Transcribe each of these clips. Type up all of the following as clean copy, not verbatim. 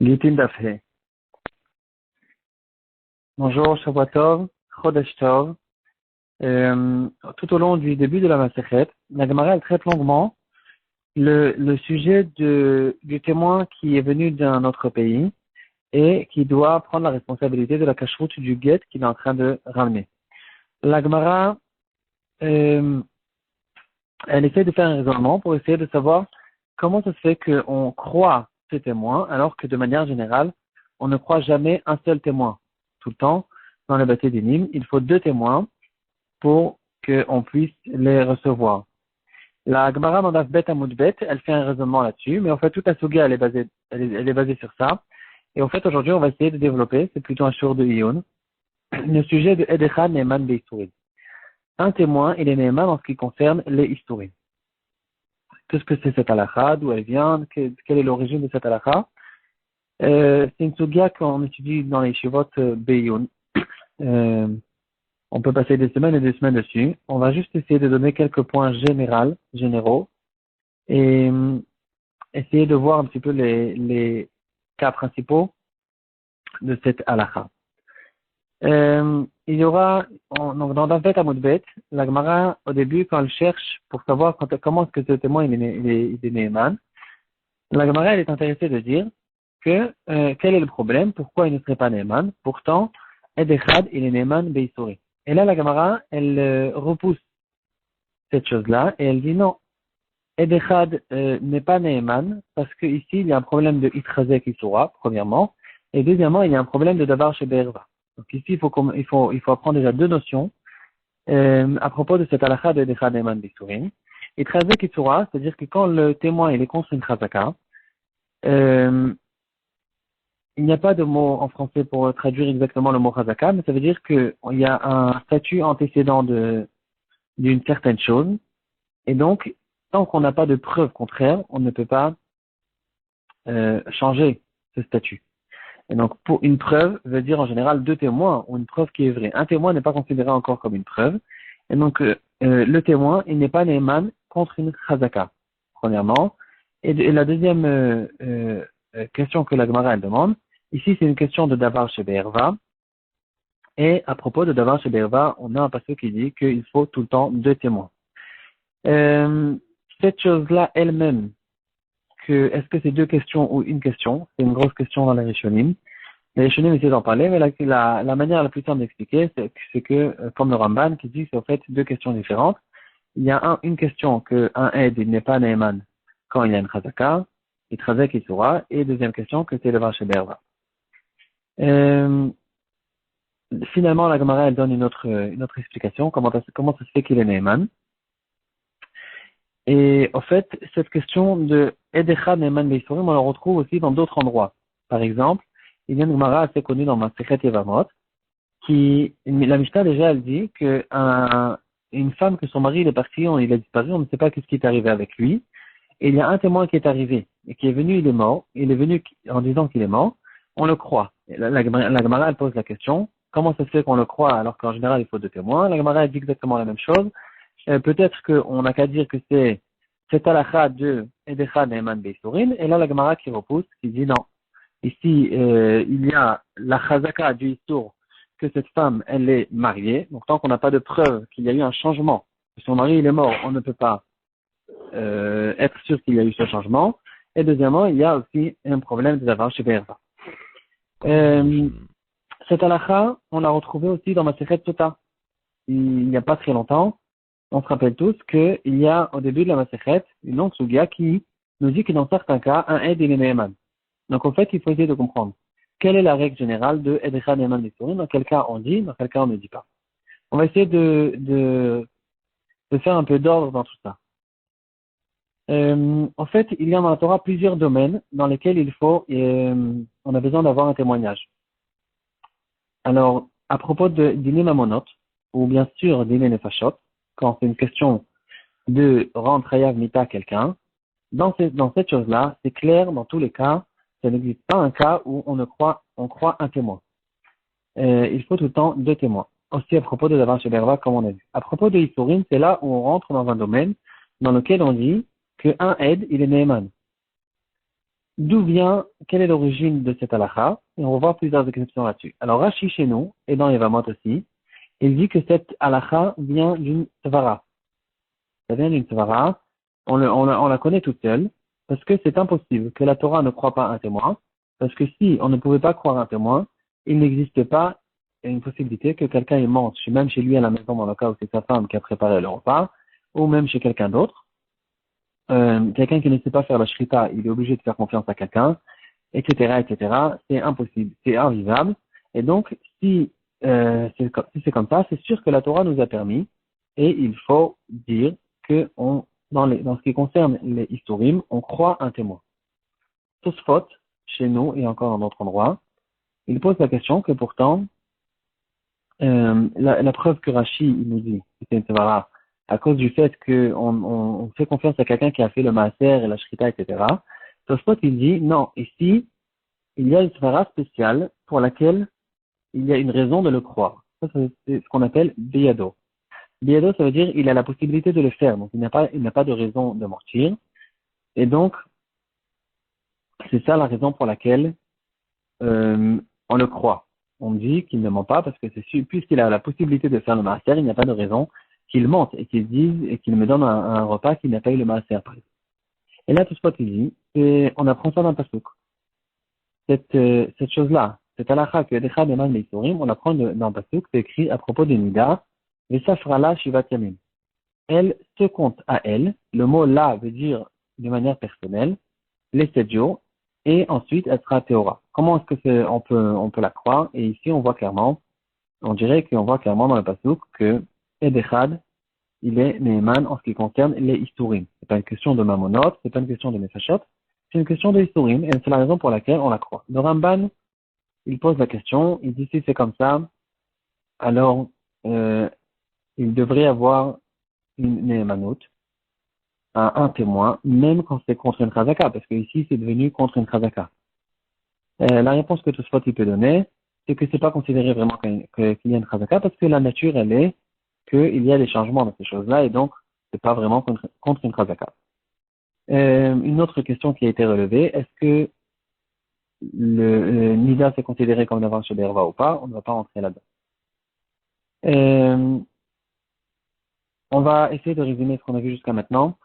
Gitin Dafhe. Bonjour, Shabbat Tov, Chodesh Tov. Tout au long du début de la Masechet, la Gemara elle traite longuement le sujet du témoin qui est venu d'un autre pays et qui doit prendre la responsabilité de la cacheroute du guet qu'il est en train de ramener. La Gemara, elle essaie de faire un raisonnement pour essayer de savoir comment ça se fait qu'on croit ce témoin alors que de manière générale, on ne croit jamais un seul témoin. Tout le temps, dans le bâti d'Inim, il faut 2 témoins pour qu'on puisse les recevoir. La Gemara dans Daf Bet Amud Bet, elle fait un raisonnement là-dessus, mais en fait toute la Suga elle est basée sur ça. Et en fait aujourd'hui on va essayer de développer, c'est plutôt un shour de Iyun, le sujet de Edecha Neeman Beisturim. Un témoin, il est Neeman en ce qui concerne les Isturim. Qu'est-ce que c'est cette halakha, d'où elle vient, quelle est l'origine de cette halakha? C'est une Suga qu'on étudie dans les Shivot Beiyun. On peut passer des semaines et des semaines dessus. On va juste essayer de donner quelques points généraux, et essayer de voir un petit peu les cas principaux de cette halakha. Il y aura, donc dans Daf Bet Amud Bet, la Gemara, au début, quand elle cherche pour savoir comment est-ce que ce témoin il est Neeman, la Gemara elle est intéressée de dire que quel est le problème, pourquoi il ne serait pas Neeman, pourtant, Edechad il est Neeman Beisuri. Et là, la Gemara, elle repousse cette chose-là et elle dit non. Edechad n'est pas Neeman parce que ici il y a un problème de Itrazek Isura, premièrement, et deuxièmement, il y a un problème de Davar Sheberva. Donc ici, il faut apprendre déjà 2 notions à propos de cette halakha de Edechad Neeman Bisurim. Itrazek Isura, c'est-à-dire que quand le témoin il est contre une chazaka, il n'y a pas de mot en français pour traduire exactement le mot chazaka, mais ça veut dire qu'il y a un statut antécédent d'une certaine chose, et donc, tant qu'on n'a pas de preuve contraire, on ne peut pas changer ce statut. Et donc, pour une preuve, veut dire en général 2 témoins, ou une preuve qui est vraie. Un témoin n'est pas considéré encore comme une preuve, et donc le témoin, il n'est pas Neeman contre une chazaka, premièrement. Et la deuxième question que la Gemara elle demande, ici c'est une question de Davar Sheberva, et à propos de Davar Sheberva, on a un passage qui dit qu'il faut tout le temps 2 témoins. Cette chose-là elle-même, est-ce que c'est 2 questions ou une question, c'est une grosse question dans les Rishonim. Les Rishonim essaient d'en parler, mais la manière la plus simple d'expliquer, c'est que, comme le Ramban qui dit que c'est en fait 2 questions différentes. Il y a une question que un aide, il n'est pas Neeman quand il y a une chazaka, il trazek isura, et deuxième question que c'est le vache berva. Finalement, la Gemara elle donne une autre explication, comment ça se fait qu'il est Neeman. Et en fait, cette question de Edecha Neeman Beisurim, on la retrouve aussi dans d'autres endroits. Par exemple, il y a une Gemara assez connue dans Masechet Yevamot, la Mishnah déjà elle dit que une femme que son mari il est parti, il a disparu, on ne sait pas qu'est-ce qui est arrivé avec lui. Et il y a un témoin qui est arrivé et qui est venu, il est mort. Il est venu en disant qu'il est mort. On le croit. Et la Gemara elle pose la question, comment ça se fait qu'on le croit alors qu'en général il faut 2 témoins? La Gemara elle dit exactement la même chose. Peut-être qu'on n'a qu'à dire que c'est halakha de Edecha Neeman Beisurim, et là la Gemara qui repousse, qui dit non. Ici, il y a la chazaka du Issour, que cette femme, elle est mariée, donc tant qu'on n'a pas de preuve qu'il y a eu un changement, que son mari il est mort, on ne peut pas être sûr qu'il y a eu ce changement. Et deuxièmement, il y a aussi un problème de Davar Sheberva. Cette halakha, on l'a retrouvée aussi dans Masechet Sota. Il n'y a pas très longtemps, on se rappelle tous qu'il y a au début de la Masechet une longue sugia qui nous dit que dans certains cas, un aide il est Neeman. Donc en fait, il faut essayer de comprendre quelle est la règle générale de Edecha Neeman Beisurim, dans quel cas on dit, dans quel cas on ne dit pas. On va essayer de faire un peu d'ordre dans tout ça. En fait, il y a dans la Torah plusieurs domaines dans lesquels on a besoin d'avoir un témoignage. Alors, à propos de Dine Mamonot, ou bien sûr Dine Nefashot, quand c'est une question de rendre Hayav Mita à quelqu'un, dans cette chose-là, c'est clair dans tous les cas, ça n'existe pas un cas où on croit un témoin. Il faut tout le temps 2 témoins. Aussi à propos de Davar Sheberva, comme on a vu. À propos de Isurim, c'est là où on rentre dans un domaine dans lequel on dit qu'un aide, il est Neeman. quelle est l'origine de cette halakha? Et on va voir plusieurs exceptions là-dessus. Alors, Rashi chez nous, et dans Yevamot aussi, il dit que cette halakha vient d'une svara. Ça vient d'une svara. On la connaît toute seule, parce que c'est impossible que la Torah ne croit pas un témoin, parce que si on ne pouvait pas croire un témoin, il n'existe pas une possibilité que quelqu'un il mente, même chez lui à la maison, dans le cas où c'est sa femme qui a préparé le repas, ou même chez quelqu'un d'autre. Quelqu'un qui ne sait pas faire la shrita, il est obligé de faire confiance à quelqu'un, etc., etc. C'est impossible, c'est invivable. Et donc, si c'est comme ça, c'est sûr que la Torah nous a permis, et il faut dire que dans ce qui concerne les historimes, on croit un témoin. Tosfot, chez nous et encore dans d'autres endroits, il pose la question que pourtant, la preuve que Rashi il nous dit, c'est une sevara, à cause du fait qu'on fait confiance à quelqu'un qui a fait le maaser et la shrita, etc. Tosfot, il dit, non, ici, il y a une svara spéciale pour laquelle il y a une raison de le croire. Ça, c'est ce qu'on appelle biyado. Biyado, ça veut dire il a la possibilité de le faire, donc il n'a pas de raison de mentir. Et donc, c'est ça la raison pour laquelle on le croit. On dit qu'il ne ment pas parce que puisqu'il a la possibilité de faire le maaser, il n'y a pas de raison qu'il mente et qu'il dise et qu'il me donne un repas qu'il n'a pas eu le maaser. Et là, tout ce qu'il dit, et on apprend ça dans le pasuk. Cette chose-là, cette halakha que Decha Deman Meisurim, on apprend dans le pasuk, c'est écrit à propos de Nida, Vesafrala Shivat Yamim. Elle se compte à elle, le mot là veut dire de manière personnelle, les 7 jours, et ensuite elle sera théora. Comment est-ce que on peut la croire? Et ici on voit clairement, on dirait qu'on voit clairement dans le pasuk que Edechad, il est Neeman en ce qui concerne les Histurim. C'est pas une question de Mamonot, c'est pas une question de Mefashot, c'est une question de Histurim, et c'est la raison pour laquelle on la croit. Le Ramban, il pose la question, il dit si c'est comme ça, alors il devrait avoir une Neemanut, un témoin, même quand c'est contre une Chazaka, parce que ici c'est devenu contre une Chazaka. La réponse que Tosfot il peut donner, c'est que c'est pas considéré vraiment qu'il y a une Chazaka, parce que la nature elle est qu'il y a des changements dans ces choses-là, et donc c'est pas vraiment contre une Chazaka. Une autre question qui a été relevée, est-ce que le Nida c'est considéré comme d'avoir chez Berva ou pas? On ne va pas rentrer là-dedans. On va essayer de résumer ce qu'on a vu jusqu'à maintenant.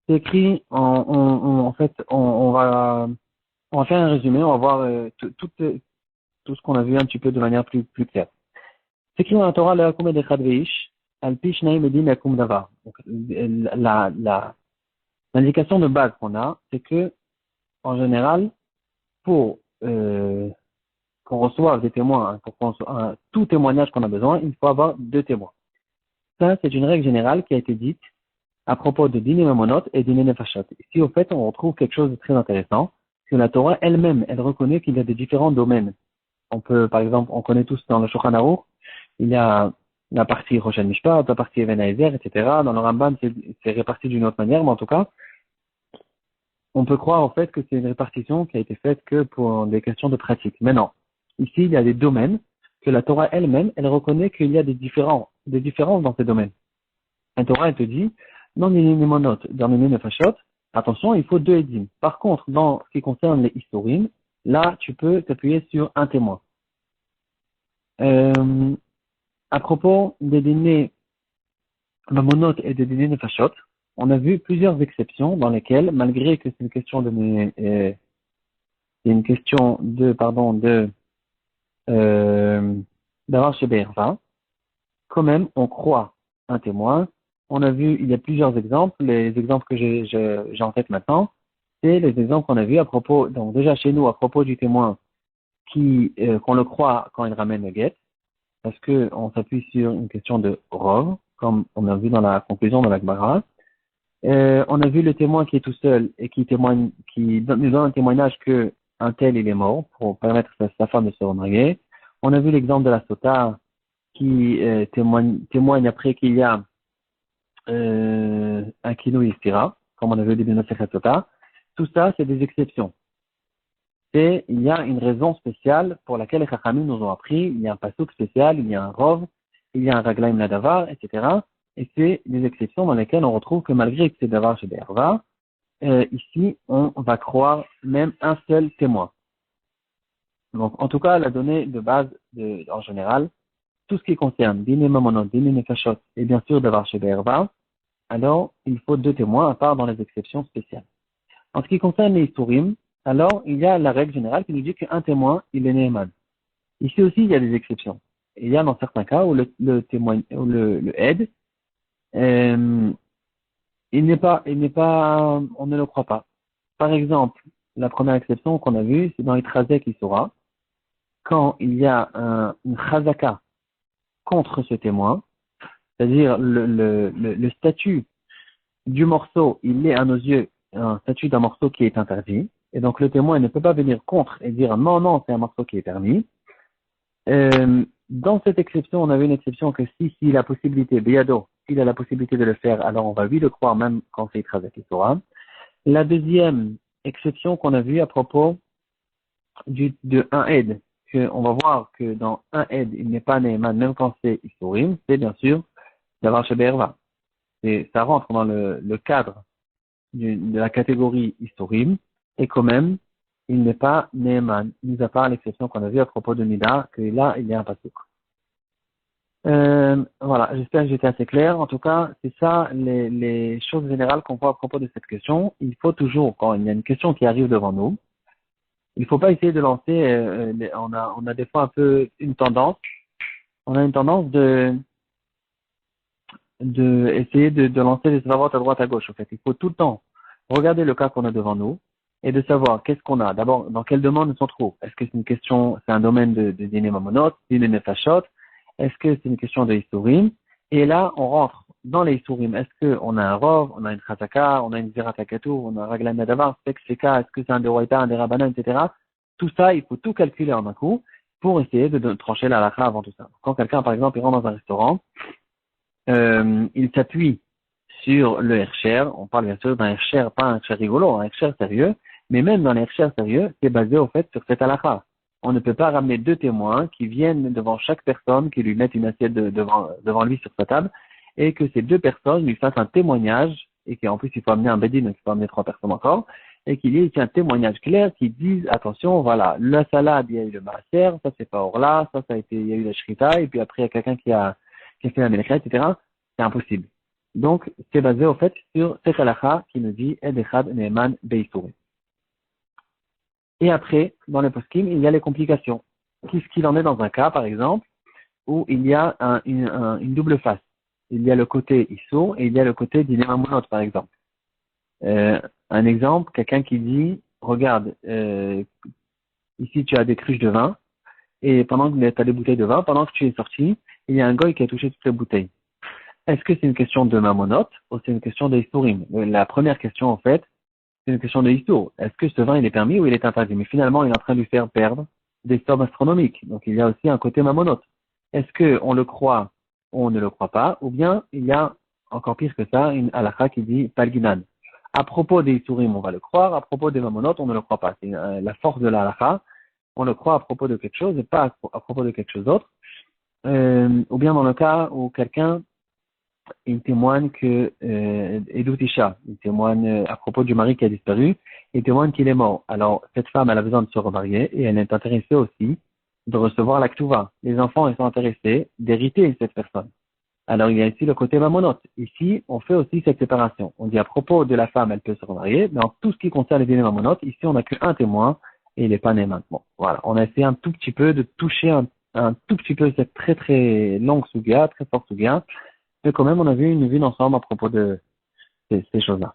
C'est écrit, en fait, on va faire un résumé, on va voir tout ce qu'on a vu un petit peu de manière plus claire. C'est écrit dans la Torah, l'Akum Edechad Veish, Al-Pi Shnaim Edin Yakum Davar. Donc, l'indication de base qu'on a, c'est que, en général, pour qu'on reçoive des témoins, pour tout témoignage qu'on a besoin, il faut avoir 2 témoins. Ça, c'est une règle générale qui a été dite à propos de Dine Mamonot et Dine Nefashot. Ici, au fait, on retrouve quelque chose de très intéressant, que la Torah elle-même, elle reconnaît qu'il y a des différents domaines. On peut, par exemple, on connaît tous dans le Shulchan Aruch, il y a la partie Rosh Mishpat, la partie Even Haezer, etc. Dans le Ramban, c'est réparti d'une autre manière, mais en tout cas, on peut croire au fait que c'est une répartition qui a été faite que pour des questions de pratique. Mais non. Ici, il y a des domaines que la Torah elle-même, elle reconnaît qu'il y a des différences dans ces domaines. La Torah, elle te dit, dans les Nimonot, dans les Nefashot, attention, il faut 2 édim. Par contre, dans ce qui concerne les Historim, là, tu peux t'appuyer sur un témoin. À propos des dîners Mamonot et des dîners Nefashot, on a vu plusieurs exceptions dans lesquelles, malgré que c'est une question d'avoir chez Be'erva, quand même, on croit un témoin. On a vu, il y a plusieurs exemples. Les exemples que j'ai en tête maintenant, c'est les exemples qu'on a vus à propos, donc déjà chez nous, à propos du témoin qu'on le croit quand il ramène le guet, parce que on s'appuie sur une question de rov, comme on a vu dans la conclusion de la Gemara. On a vu le témoin qui est tout seul et qui nous donne un témoignage que un tel il est mort pour permettre à sa femme de se remarier. On a vu l'exemple de la sota qui témoigne après qu'il y a un kino istira, comme on a vu au début de notre sota. Tout ça, c'est des exceptions. Il y a une raison spéciale pour laquelle les Chachamim nous ont appris, il y a un pasuk spécial, il y a un rov, il y a un raglaim nadavar, etc. Et c'est des exceptions dans lesquelles on retrouve que malgré que c'est davar chez Berva, ici, on va croire même un seul témoin. Donc, en tout cas, la donnée de base, en général, tout ce qui concerne Dine Mamonot, Dine Nefashot, et bien sûr d'avoir chez Berva, alors il faut deux témoins, à part dans les exceptions spéciales. En ce qui concerne les Isurim, alors il y a la règle générale qui nous dit qu'un témoin, il est Neheman. Ici aussi, il y a des exceptions. Il y a dans certains cas où le témoin, où le aide, on ne le croit pas. Par exemple, la première exception qu'on a vue, c'est dans Itrazek Isura, quand il y a une chazaka contre ce témoin, c'est-à-dire le statut du morceau, il est à nos yeux un statut d'un morceau qui est interdit, et donc le témoin ne peut pas venir contre et dire non, non, c'est un morceau qui est permis. Dans cette exception, on avait une exception que s'il a la possibilité, Béado, s'il a la possibilité de le faire, alors on va lui le croire même quand c'est Itrazek Isura. La deuxième exception qu'on a vue à propos de un aide, on va voir que dans un aide, il n'est pas Neheman, même quand c'est Isurim, c'est bien sûr d'avoir chez Berva. Et ça rentre dans le cadre de la catégorie Isurim, et quand même, il n'est pas Neheman, mis à part l'exception qu'on a vue à propos de Nida, que là, il y a un pasuk. Voilà, j'espère que j'étais assez clair. En tout cas, c'est ça les choses générales qu'on voit à propos de cette question. Il faut toujours, quand il y a une question qui arrive devant nous, il ne faut pas essayer de lancer, on a des fois un peu une tendance, on a une tendance de essayer de lancer les savoirs à droite à gauche. En fait, il faut tout le temps regarder le cas qu'on a devant nous et de savoir qu'est-ce qu'on a. D'abord, dans quel domaine on se trouve. Est-ce que c'est une question, c'est un domaine de dîner mamonot, dîner nefashot? Est-ce que c'est une question de Isurim? Et là, on rentre dans les Isurim. Est-ce qu'on a un rov, on a une chazaka, on a une ziratakatou, on a un raglan nadavar, est-ce que c'est un deroïta, un derabana, etc. Tout ça, il faut tout calculer en un coup pour essayer de trancher la halakha avant tout ça. Quand quelqu'un, par exemple, il rentre dans un restaurant, il s'appuie sur le Hersher. On parle bien sûr d'un Hersher, pas un Hersher rigolo, un Hersher sérieux, mais même dans les Hersher sérieux, c'est basé au fait sur cette halakha. On ne peut pas ramener deux témoins qui viennent devant chaque personne, qui lui mettent une assiette devant lui sur sa table, et que ces deux personnes lui fassent un témoignage, et qu'en plus il faut amener un bedin, donc il faut amener trois personnes encore, et qu'il y ait ici un témoignage clair qui dise, attention, voilà, la salade, il y a eu le maaser, ça c'est pas orla, ça a été, il y a eu la shrita, et puis après il y a quelqu'un qui a fait la melcha, etc. C'est impossible. Donc, c'est basé au fait sur cette halakha qui nous dit Ed Echad Neeman Beisourim. Et après, dans les poskim, il y a les complications. Qu'est-ce qu'il en est dans un cas, par exemple, où il y a une double face. Il y a le côté Issou et il y a le côté d'Inemamonot, par exemple. Un exemple, quelqu'un qui dit, regarde, ici tu as des cruches de vin, et pendant que tu as des bouteilles de vin, pendant que tu es sorti, il y a un goy qui a touché toutes les bouteilles. Est-ce que c'est une question de mamonot ou c'est une question de Issourim? La première question, en fait, c'est une question de Issour. Est-ce que ce vin, il est permis ou il est interdit? Mais finalement, il est en train de lui faire perdre des sommes astronomiques. Donc, il y a aussi un côté mamonot. Est-ce qu'on le croit ou on ne le croit pas? Ou bien, il y a, encore pire que ça, une halakha qui dit palginan. À propos des Issourim, on va le croire. À propos des mamonot, on ne le croit pas. C'est la force de la halakha. On le croit à propos de quelque chose et pas à propos de quelque chose d'autre. Ou bien dans le cas où quelqu'un il témoigne que Edut Isha, il témoigne à propos du mari qui a disparu, il témoigne qu'il est mort. Alors cette femme elle a besoin de se remarier et elle est intéressée aussi de recevoir la ktuva. Les enfants ils sont intéressés d'hériter cette personne. Alors il y a ici le côté mamonot. Ici on fait aussi cette séparation. On dit à propos de la femme elle peut se remarier, mais en tout ce qui concerne les dîners mamonot, ici on n'a qu'un témoin et il n'est pas né maintenant. Voilà, on a essayé un tout petit peu de toucher un tout petit peu cette très très longue sugia, très forte sugia. Mais quand même, on a vu une vue d'ensemble à propos de ces choses-là.